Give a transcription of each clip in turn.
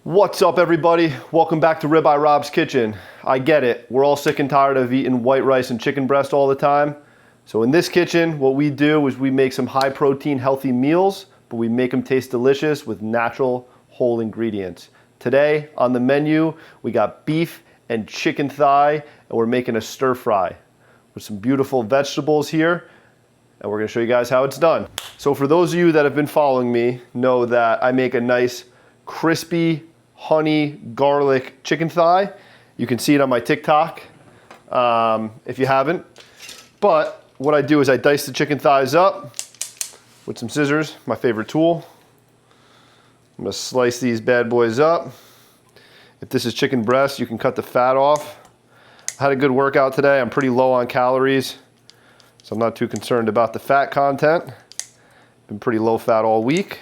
What's up, everybody? Welcome back to Ribeye Rob's Kitchen. I get it. We're all sick and tired of eating white rice and chicken breast all the time. So in this kitchen, what we do is we make some high protein, healthy meals, but we make them taste delicious with natural, whole ingredients. Today on the menu, we got beef and chicken thigh, and we're making a stir fry with some beautiful vegetables here. And we're gonna show you guys how it's done. So for those of you that have been following me, know that I make a nice, crispy, honey garlic chicken thigh. You can see it on my TikTok if you haven't. But what I do is I dice the chicken thighs up with some scissors, my favorite tool. I'm gonna slice these bad boys up. If this is chicken breast, you can cut the fat off. I had a good workout today. I'm pretty low on calories, so I'm not too concerned about the fat content. Been pretty low fat all week.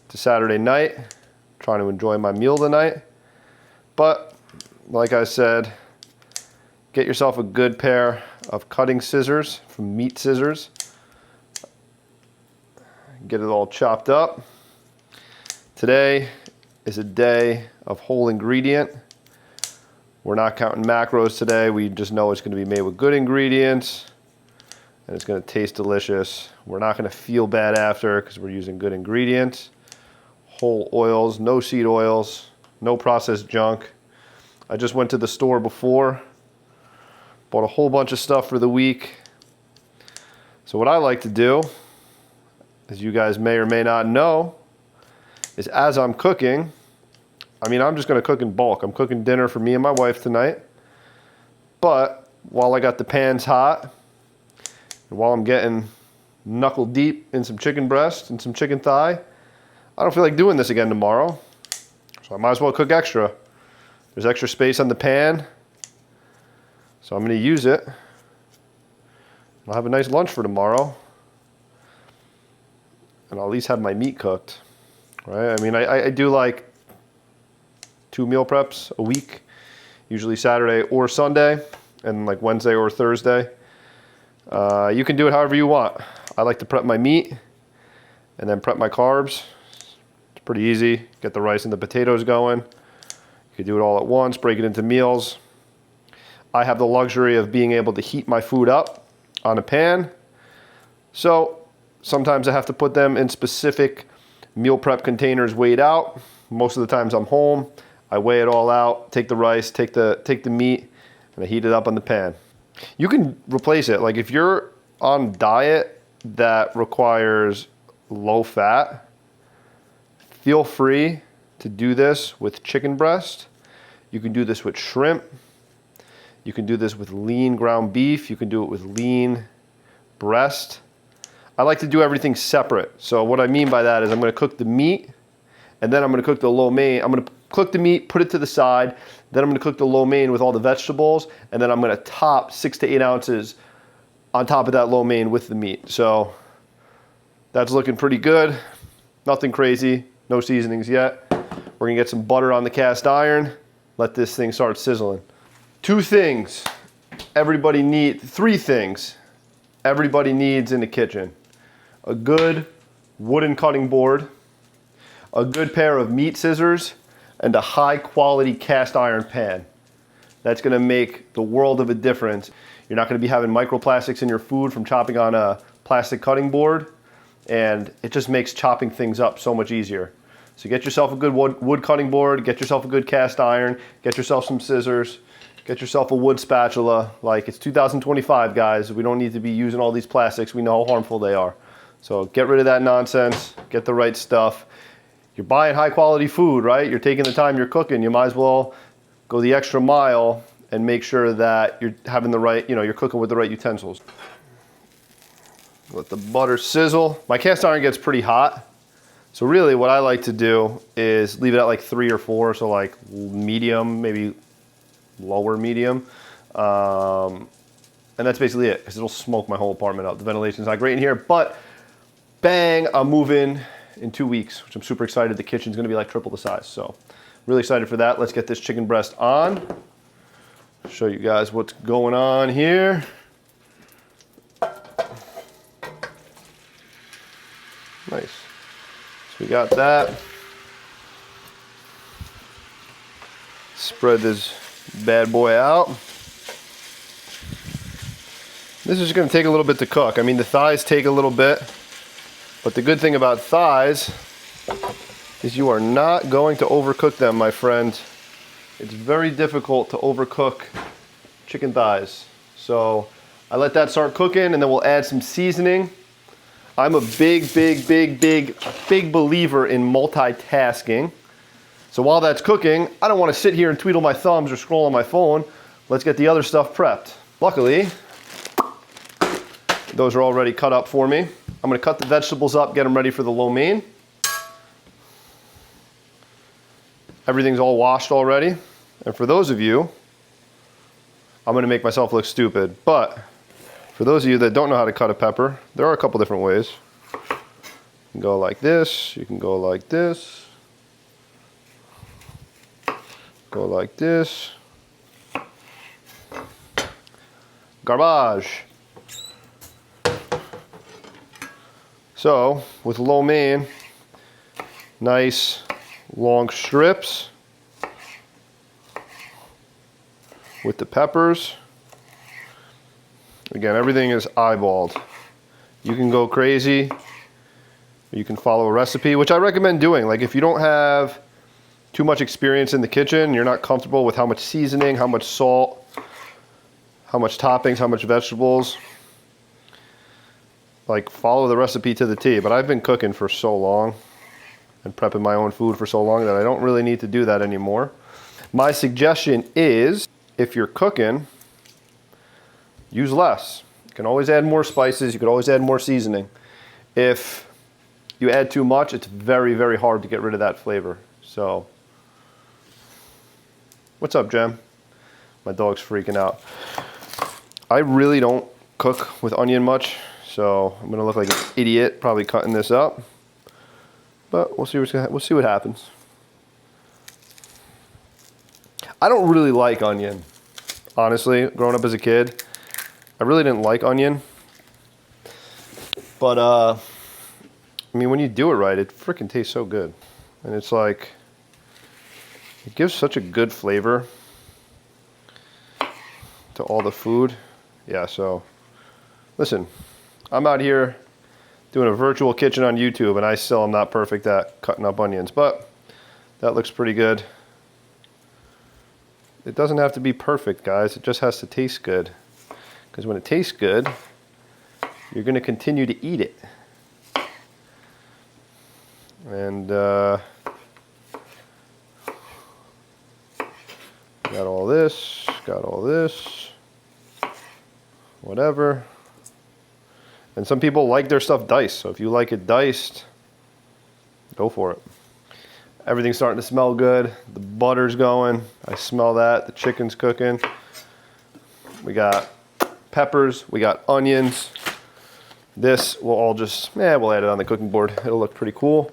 It's a Saturday night. Trying to enjoy my meal tonight. But like I said, get yourself a good pair of cutting scissors from Meat Scissors. Get it all chopped up. Today is a day of whole ingredient. We're not counting macros today. We just know it's going to be made with good ingredients and it's going to taste delicious. We're not going to feel bad after because we're using good ingredients. Whole oils, no seed oils, no processed junk. I just went to the store before, bought a whole bunch of stuff for the week. So what I like to do, as you guys may or may not know, is as I'm cooking, I'm just gonna cook in bulk. I'm cooking dinner for me and my wife tonight. But while I got the pans hot, and while I'm getting knuckle deep in some chicken breast and some chicken thigh, I don't feel like doing this again tomorrow, so I might as well cook extra. There's extra space on the pan, so I'm going to use it. I'll have a nice lunch for tomorrow, and I'll at least have my meat cooked, right? I do like 2 meal preps a week, usually Saturday or Sunday, and like Wednesday or Thursday. You can do it however you want. I like to prep my meat and then prep my carbs. Pretty easy. Get the rice and the potatoes going. You can do it all at once, break it into meals. I have the luxury of being able to heat my food up on a pan. So sometimes I have to put them in specific meal prep containers weighed out. Most of the times I'm home. I weigh it all out, take the rice, take the meat, and I heat it up on the pan. You can replace it. Like if you're on a diet that requires low fat, feel free to do this with chicken breast. You can do this with shrimp. You can do this with lean ground beef. You can do it with lean breast. I like to do everything separate. So what I mean by that is I'm going to cook the meat, and then I'm going to cook the lo mein. I'm going to cook the meat, put it to the side. Then I'm going to cook the lo mein with all the vegetables, and then I'm going to top 6 to 8 ounces on top of that lo mein with the meat. So that's looking pretty good. Nothing crazy. No seasonings yet. We're gonna get some butter on the cast iron. Let this thing start sizzling. 3 things everybody needs in the kitchen. A good wooden cutting board, a good pair of meat scissors, and a high quality cast iron pan. That's gonna make the world of a difference. You're not gonna be having microplastics in your food from chopping on a plastic cutting board, and it just makes chopping things up so much easier. So get yourself a good wood cutting board, get yourself a good cast iron, get yourself some scissors, get yourself a wood spatula. Like, it's 2025, guys. We don't need to be using all these plastics. We know how harmful they are. So get rid of that nonsense, get the right stuff. You're buying high quality food, right? You're taking the time you're cooking. You might as well go the extra mile and make sure that you're having the right, you're cooking with the right utensils. Let the butter sizzle. My cast iron gets pretty hot. So really what I like to do is leave it at like 3 or 4, so like medium, maybe lower medium. And that's basically it, because it'll smoke my whole apartment up. The ventilation's not great in here, but bang, I'm moving in 2 weeks, which I'm super excited. The kitchen's gonna be like triple the size. So really excited for that. Let's get this chicken breast on. Show you guys what's going on here. Nice. So we got that. Spread this bad boy out. This is going to take a little bit to cook. I mean, the thighs take a little bit, but the good thing about thighs is you are not going to overcook them, my friend. It's very difficult to overcook chicken thighs. So I let that start cooking, and then we'll add some seasoning. I'm a big believer in multitasking. So while that's cooking, I don't want to sit here and twiddle my thumbs or scroll on my phone. Let's get the other stuff prepped. Luckily, those are already cut up for me. I'm going to cut the vegetables up, get them ready for the lo mein. Everything's all washed already. And for those of you, I'm going to make myself look stupid, but for those of you that don't know how to cut a pepper, there are a couple different ways. You can go like this, you can go like this, go like this. Garbage. So, with lo mein, nice long strips with the peppers. Again, everything is eyeballed. You can go crazy. You can follow a recipe, which I recommend doing. Like if you don't have too much experience in the kitchen, you're not comfortable with how much seasoning, how much salt, how much toppings, how much vegetables, like follow the recipe to the T. But I've been cooking for so long and prepping my own food for so long that I don't really need to do that anymore. My suggestion is, if you're cooking, use less. You can always add more spices. You could always add more seasoning. If you add too much, it's very hard to get rid of that flavor. So, what's up, Jem? My dog's freaking out. I really don't cook with onion much, so I'm gonna look like an idiot probably cutting this up. But we'll see what happens. I don't really like onion. Honestly, growing up as a kid, I really didn't like onion. But I mean, when you do it right, it freaking tastes so good. And it's like, it gives such a good flavor to all the food. Yeah, so listen, I'm out here doing a virtual kitchen on YouTube, and I still am not perfect at cutting up onions, but that looks pretty good. It doesn't have to be perfect, guys. It just has to taste good. Because when it tastes good, you're going to continue to eat it. And got all this, whatever. And some people like their stuff diced, so if you like it diced, go for it. Everything's starting to smell good. The butter's going. I smell that. The chicken's cooking. We got peppers. We got onions. This will all just, we'll add it on the cooking board. It'll look pretty cool.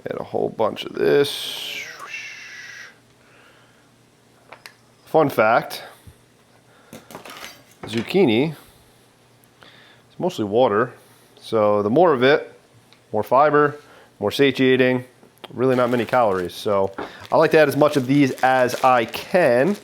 Add a whole bunch of this. Fun fact, zucchini is mostly water. So the more of it, more fiber, more satiating, really not many calories. So I like to add as much of these as I can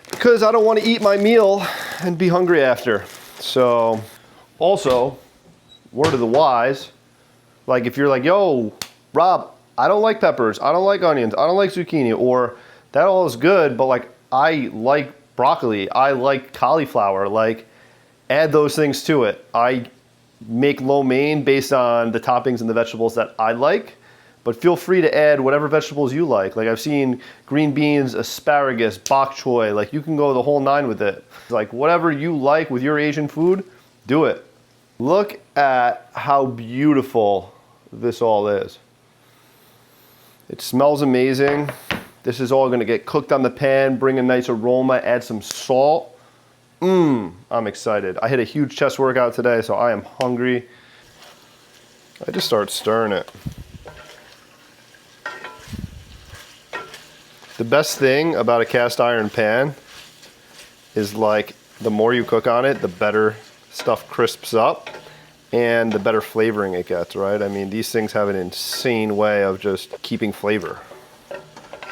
because I don't want to eat my meal and be hungry after. So also, word of the wise, like if you're like, yo, Rob, I don't like peppers, I don't like onions, I don't like zucchini, or that all is good, but like I like broccoli, I like cauliflower, like add those things to it. I make lo mein based on the toppings and the vegetables that I like, but feel free to add whatever vegetables you like. Like I've seen green beans, asparagus, bok choy, like you can go the whole nine with it. Like whatever you like with your Asian food, do it. Look at how beautiful this all is. It smells amazing. This is all gonna get cooked on the pan, bring a nice aroma, add some salt. I'm excited. I hit a huge chest workout today, so I am hungry. I just start stirring it. The best thing about a cast iron pan is like the more you cook on it, the better stuff crisps up. and the better flavoring it gets, right? I mean, these things have an insane way of just keeping flavor.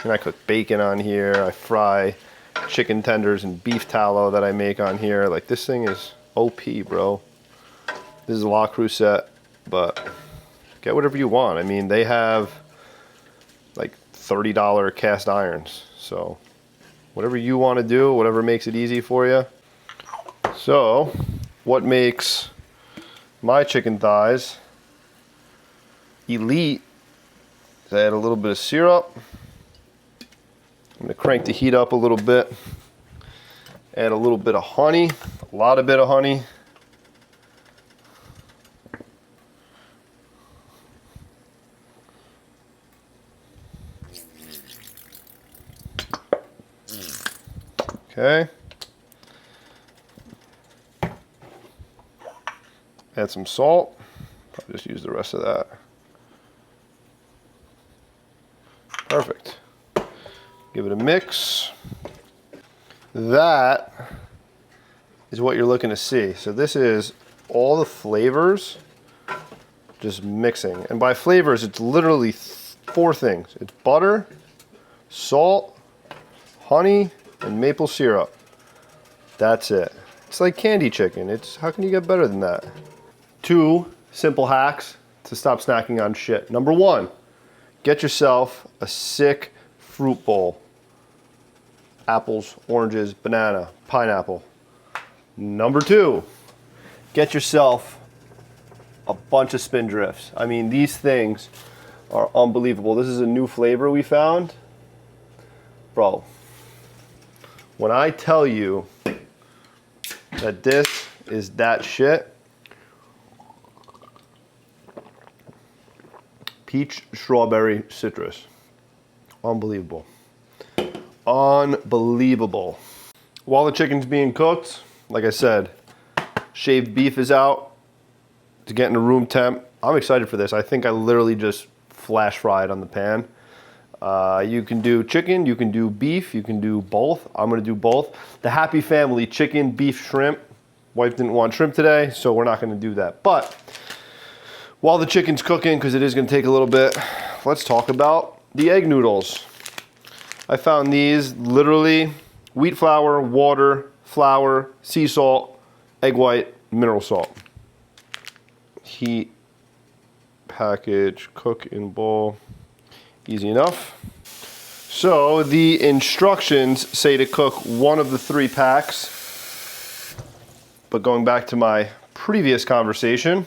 And I cook bacon on here, I fry chicken tenders and beef tallow that I make on here. Like, this thing is OP, bro. This is a La Crusette, but get whatever you want. I mean, they have like $30 cast irons. So whatever you want to do, whatever makes it easy for you. So what makes my chicken thighs elite is I add a little bit of syrup. I'm going to crank the heat up a little bit. Add a little bit of honey, a lot of bit of honey. Okay. Add some salt. Probably just use the rest of that. Perfect. Give it a mix. That is what you're looking to see. So this is all the flavors just mixing. And by flavors, it's literally 4 things. It's butter, salt, honey, and maple syrup. That's it. It's like candy chicken. How can you get better than that? 2 simple hacks to stop snacking on shit. Number 1, get yourself a sick fruit bowl. Apples, oranges, banana, pineapple. Number 2, get yourself a bunch of Spindrifts. I mean, these things are unbelievable. This is a new flavor we found. Bro, when I tell you that this is that shit, peach, strawberry, citrus. Unbelievable. Unbelievable. While the chicken's being cooked, like I said, shaved beef is out to get into room temp. I'm excited for this. I think I literally just flash fried on the pan. You can do chicken, you can do beef, you can do both. I'm gonna do both. The Happy Family chicken, beef, shrimp. Wife didn't want shrimp today, so we're not gonna do that. But while the chicken's cooking, because it is gonna take a little bit, let's talk about the egg noodles. I found these literally wheat flour, water, flour, sea salt, egg white, mineral salt. Heat, package, cook in bowl. Easy enough. So the instructions say to cook 1 of the 3 packs. But going back to my previous conversation,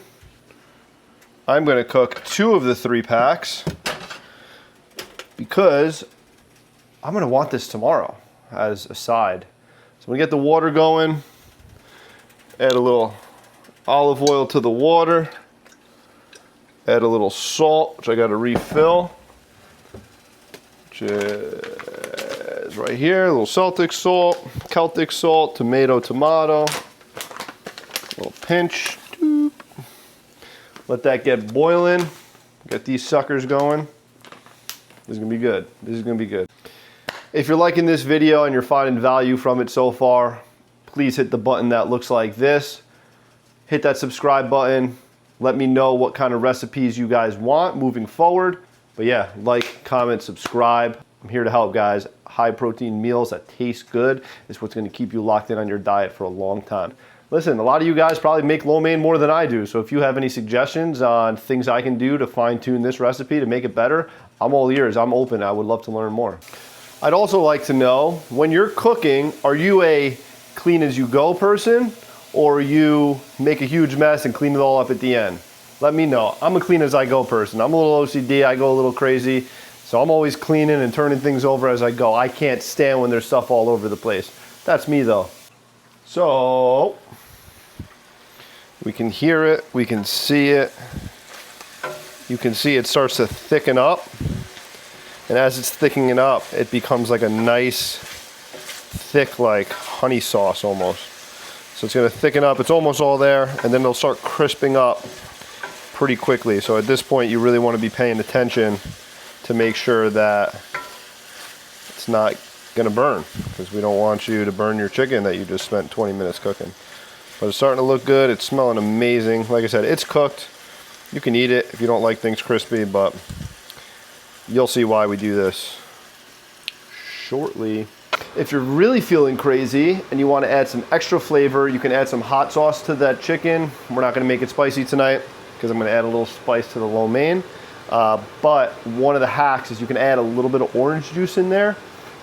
I'm going to cook 2 of the 3 packs because I'm going to want this tomorrow as a side. So I'm going to get the water going, add a little olive oil to the water, add a little salt, which I got to refill. Which is right here, a little Celtic salt, tomato, a little pinch. Doop. Let that get boiling. Get these suckers going. This is gonna be good. This is gonna be good. If you're liking this video and you're finding value from it so far, please hit the button that looks like this. Hit that subscribe button. Let me know what kind of recipes you guys want moving forward. But yeah, like, comment, subscribe. I'm here to help, guys. High protein meals that taste good is what's gonna keep you locked in on your diet for a long time. Listen, a lot of you guys probably make lo mein more than I do, so if you have any suggestions on things I can do to fine tune this recipe to make it better, I'm all ears, I'm open, I would love to learn more. I'd also like to know, when you're cooking, are you a clean as you go person, or you make a huge mess and clean it all up at the end? Let me know. I'm a clean as I go person. I'm a little OCD, I go a little crazy, so I'm always cleaning and turning things over as I go. I can't stand when there's stuff all over the place. That's me though. So, we can hear it, we can see it. You can see it starts to thicken up. And as it's thickening up, it becomes like a nice, thick, like honey sauce almost. So it's gonna thicken up, it's almost all there, and then it'll start crisping up pretty quickly. So at this point, you really wanna be paying attention to make sure that it's not gonna burn, because we don't want you to burn your chicken that you just spent 20 minutes cooking. But it's starting to look good. It's smelling amazing. Like I said, it's cooked. You can eat it if you don't like things crispy, but you'll see why we do this shortly. If you're really feeling crazy and you want to add some extra flavor, you can add some hot sauce to that chicken. We're not going to make it spicy tonight because I'm going to add a little spice to the lo mein. But one of the hacks is you can add a little bit of orange juice in there.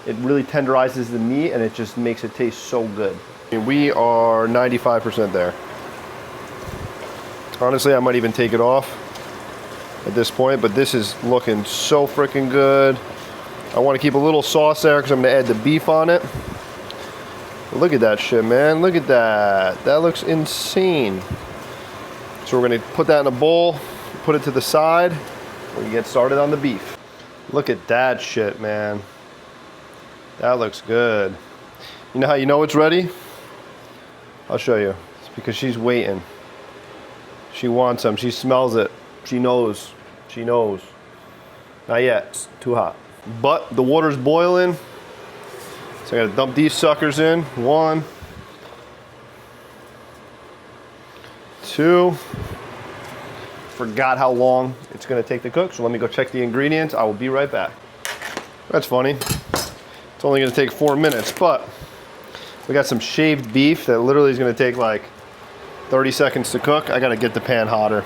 It really tenderizes the meat and it just makes it taste so good. We are 95% there. Honestly, I might even take it off at this point, but this is looking so freaking good. I want to keep a little sauce there because I'm going to add the beef on it. Look at that shit, man. Look at that. That looks insane. So we're going to put that in a bowl, put it to the side. We can get started on the beef. Look at that shit, man. That looks good. You know how you know it's ready? I'll show you. It's because she's waiting. She wants them. She smells it. She knows. She knows. Not yet. It's too hot. But the water's boiling. So I gotta dump these suckers in. 1, 2. Forgot how long it's gonna take to cook, so let me go check the ingredients. I will be right back. That's funny. It's only gonna take 4 minutes, but we got some shaved beef that literally is gonna take like 30 seconds to cook. I gotta get the pan hotter.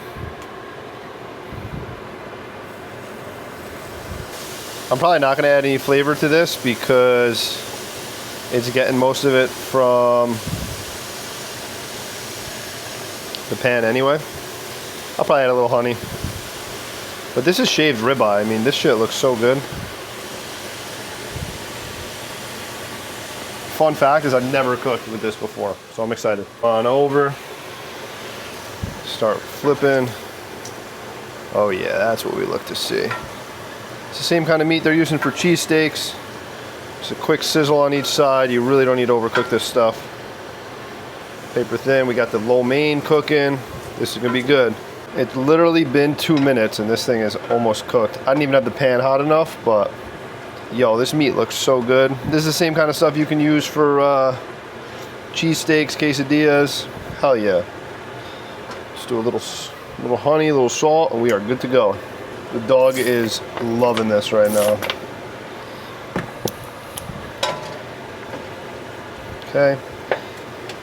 I'm probably not gonna add any flavor to this because it's getting most of it from the pan anyway. I'll probably add a little honey. But this is shaved ribeye. I mean, this shit looks so good. Fun fact is I've never cooked with this before, so I'm excited. On over. Start flipping. Oh yeah, that's what we look to see. It's the same kind of meat they're using for cheesesteaks. Just a quick sizzle on each side. You really don't need to overcook this stuff. Paper thin. We got the lo mein cooking. This is gonna be good. It's literally been 2 minutes and this thing is almost cooked. I didn't even have the pan hot enough, but yo, this meat looks so good. This is the same kind of stuff you can use for cheesesteaks, quesadillas. Hell yeah. Just do a little honey, a little salt, and we are good to go. The dog is loving this right now. Okay,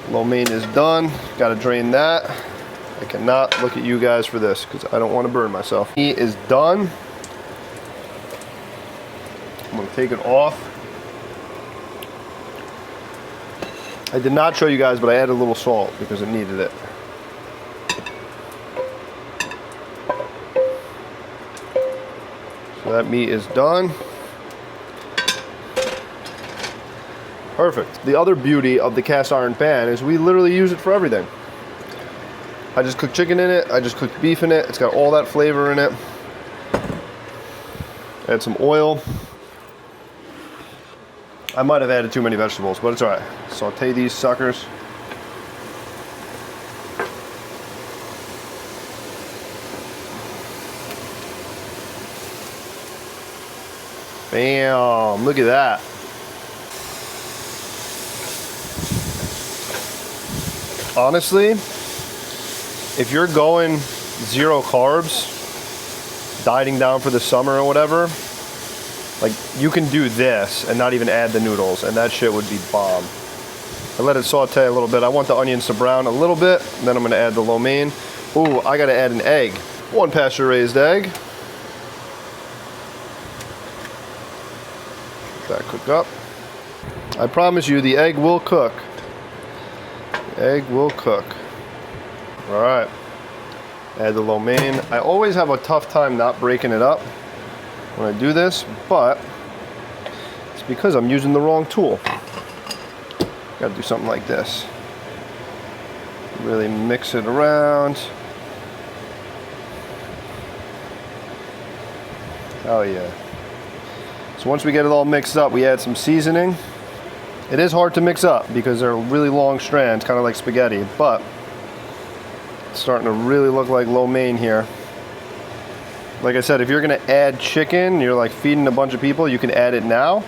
lo mein is done. Gotta drain that. I cannot look at you guys for this because I don't want to burn myself. Meat is done. I'm gonna take it off. I did not show you guys, but I added a little salt because it needed it. So that meat is done. Perfect. The other beauty of the cast iron pan is we literally use it for everything. I just cooked chicken in it, I just cooked beef in it, it's got all that flavor in it. Add some oil. I might have added too many vegetables, but it's alright. Saute these suckers. Bam! Look at that. Honestly, if you're going 0 carbs, dieting down for the summer or whatever, like you can do this and not even add the noodles and that shit would be bomb. I let it saute a little bit. I want the onions to brown a little bit, and then I'm gonna add the lo mein. Ooh, I gotta add an egg. 1 pasture-raised egg. Let that cook up. I promise you the egg will cook. The egg will cook. All right, add the lo mein. I always have a tough time not breaking it up when I do this, but it's because I'm using the wrong tool. Gotta do something like this. Really mix it around. Oh yeah. So once we get it all mixed up, we add some seasoning. It is hard to mix up because they're really long strands, kind of like spaghetti, but it's starting to really look like lo mein here. Like I said, if you're gonna add chicken, you're like feeding a bunch of people, you can add it now,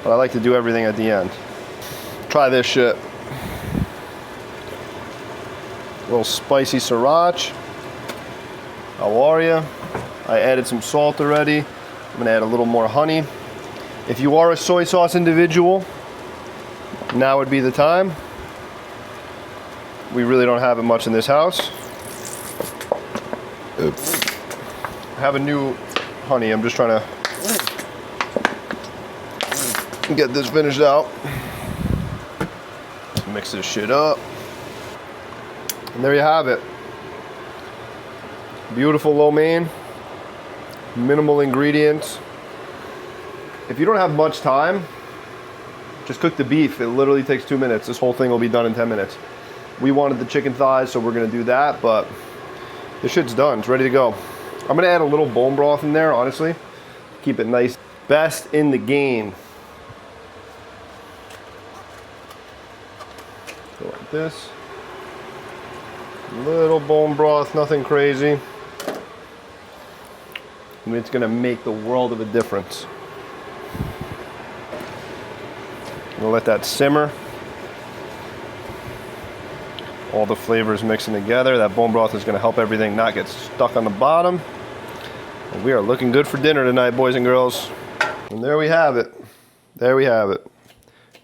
but I like to do everything at the end. Try this shit. little spicy sriracha. How are you? I added some salt already. I'm gonna add a little more honey. If you are a soy sauce individual, now would be the time. We really don't have it much in this house. I have a new honey. I'm just trying to get this finished out. Mix this shit up. And there you have it. Beautiful lo mein. Minimal ingredients. If you don't have much time, just cook the beef. It literally takes 2 minutes. This whole thing will be done in 10 minutes. We wanted the chicken thighs, so we're gonna do that, but this shit's done. It's ready to go. I'm gonna add a little bone broth in there, honestly. Keep it nice. Best in the game. Go like this. Little bone broth, nothing crazy. And it's gonna make the world of a difference. I'm gonna let that simmer. All the flavors mixing together. That bone broth is gonna help everything not get stuck on the bottom. And we are looking good for dinner tonight, boys and girls. And there we have it. There we have it.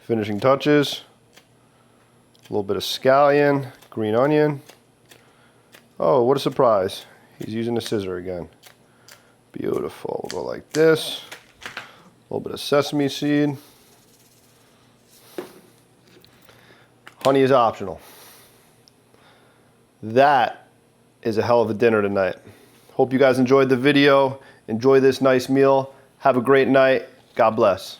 Finishing touches. A little bit of scallion, green onion. Oh, what a surprise. He's using a scissor again. Beautiful. We'll go like this. A little bit of sesame seed. Honey is optional. That is a hell of a dinner tonight. Hope you guys enjoyed the video. Enjoy this nice meal. Have a great night. God bless.